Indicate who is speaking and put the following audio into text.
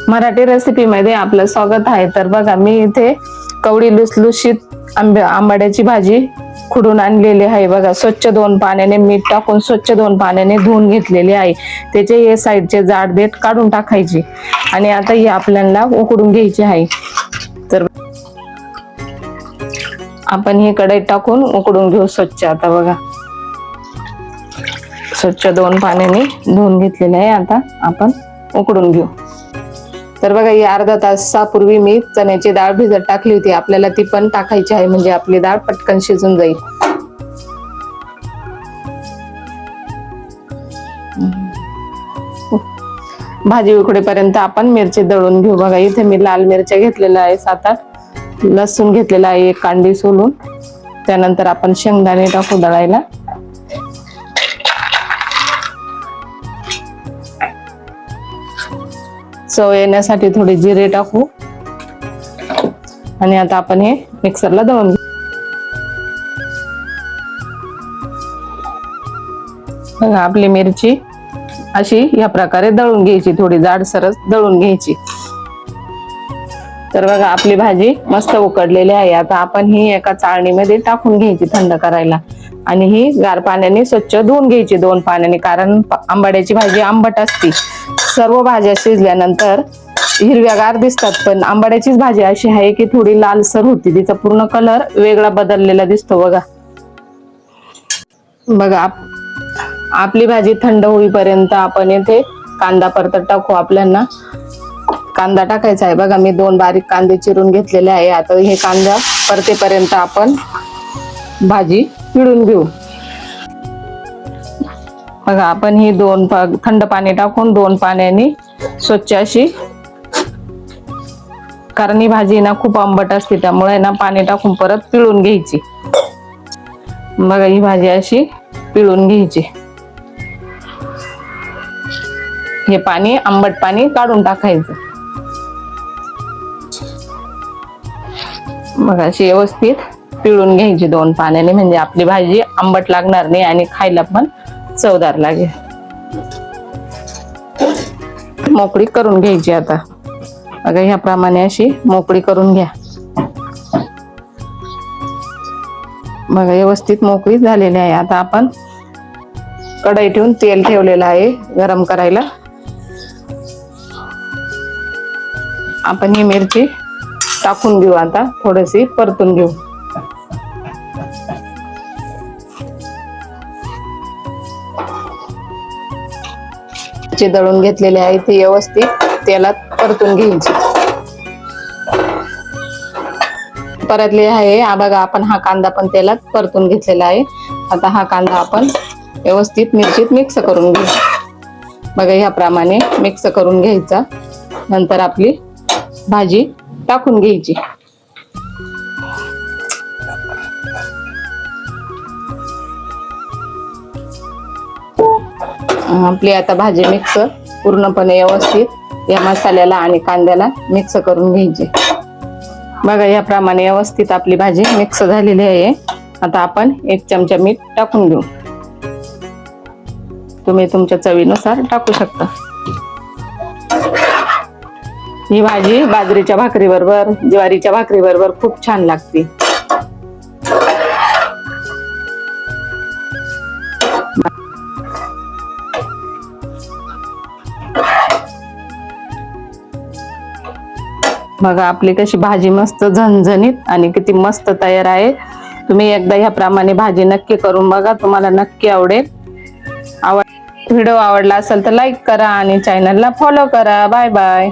Speaker 1: मराठी रेसिपीमध्ये आपलं स्वागत आहे। तर बघा मी इथे कवडी लुसलुशीत आंबाड्याची भाजी खुडून आणलेली आहे। बघा स्वच्छ 2 पाण्याने मीठ टाकून स्वच्छ 2 पाण्याने धुवून घेतलेली आहे। त्याचे हे साईडचे जाड देठ काढून टाकायचे आणि आता ही आपल्याला उकडून घ्यायची आहे। तर आपण ही कढईत टाकून उकडून घेऊ स्वच्छ। आता बघा स्वच्छ 2 पाण्याने धुवून घेतलेले आहे। आता आपण उकडून घेऊ। तर बघा ही अर्धा तासापूर्वी मी चण्याची डाळ भिजत टाकली होती, आपल्याला ती पण टाकायची आहे म्हणजे आपली डाळ पटकन शिजून जाईल। भाजी उकडेपर्यंत आपण मिरची दळून घेऊ। बघा इथे मी लाल मिरच्या घेतलेल्या आहे 7-8, लसूण घेतलेला आहे 1 कांडी सोलून, त्यानंतर आपण शेंगदाणे टाकू दळायला। चव येण्यासाठी थोडे जिरे टाकू आणि आता आपण हे मिक्सरला दळून घेऊ। बघा आपली मिरची अशी या प्रकारे दळून घ्यायची, थोडी जाडसरच दळून घ्यायची। तर बघा आपली भाजी मस्त उकडलेली आहे। आता आपण ही एका चाळणीमध्ये टाकून घ्यायची थंड करायला आणि ही गार पाण्याने स्वच्छ धुवून घ्यायची 2 पाण्याने, कारण आंबाड्याची भाजी आंबट असते। सर्व भाज्या शिजल्यानंतर हिरव्यागार दिसतात, पण आंबाड्याचीच भाजी अशी आहे की थोडी लालसर होती, तिचा पूर्ण कलर वेगळा बदललेला दिसतो। बघा आपली भाजी थंड होईपर्यंत आपण येथे कांदा परतत टाकू। आपल्याला कांदा टाकायचा आहे। बघा मी 2 बारीक कांदे चिरून घेतलेले आहे। आता हे कांदा परतेपर्यंत आपण भाजी पिळून घेऊ। बघा आपण ही थंड पाणी टाकून 2 पाण्याने स्वच्छ अशी, कारण ही भाजी ना खूप आंबट असते त्यामुळे ना पाणी टाकून परत पिळून घ्यायची। बघा ही भाजी अशी पिळून घ्यायची, हे पाणी आंबट पाणी काढून टाकायचं। बघा अशी व्यवस्थित पिळून घ्यायची 2 पाण्याने, म्हणजे आपली भाजी आंबट लागणार नाही आणि खायला पण चवदार लागेल। मोकळी करून घ्यायची। आता बघा ह्याप्रमाणे अशी मोकळी करून घ्या। बघा व्यवस्थित मोकळी झालेली आहे। आता आपण कढई ठेवून तेल ठेवलेलं आहे गरम करायला। आपण ही मिरची टाकून घेऊ, आता थोडीशी परतून घेऊ। दळून घेतलेले आहे ते व्यवस्थित तेलात परतून घ्यायची। परतले आहे बघा आपण हा कांदा पण तेलात परतून घेतलेला आहे। आता हा कांदा आपण व्यवस्थित मिरचीत मिक्स करून घेऊ। बघा ह्याप्रमाणे मिक्स करून घ्यायचा, नंतर आपली भाजी टाकून घ्यायची। आपली आता भाजी मिक्स पूर्णपणे व्यवस्थित या मसाल्याला आणि कांद्याला मिक्स करून घ्यायची। बघा याप्रमाणे व्यवस्थित आपली भाजी मिक्स झालेली आहे। आता आपण 1 चमचा मीठ टाकून घेऊ, तुम्ही तुमच्या चवीनुसार टाकू शकता। ही भाजी बाजरीच्या भाकरी बरोबर, ज्वारीच्या भाकरी बरोबर खूप छान लागते। बघा आपली कशी भाजी मस्त झणझणीत आणि किती मस्त तयार आहे। तुम्ही एकदा ह्याप्रमाणे भाजी नक्की करून बघा, तुम्हाला नक्की आवडेल। व्हिडिओ आवडला असेल तर लाईक करा आणि चॅनलला फॉलो करा। Bye bye.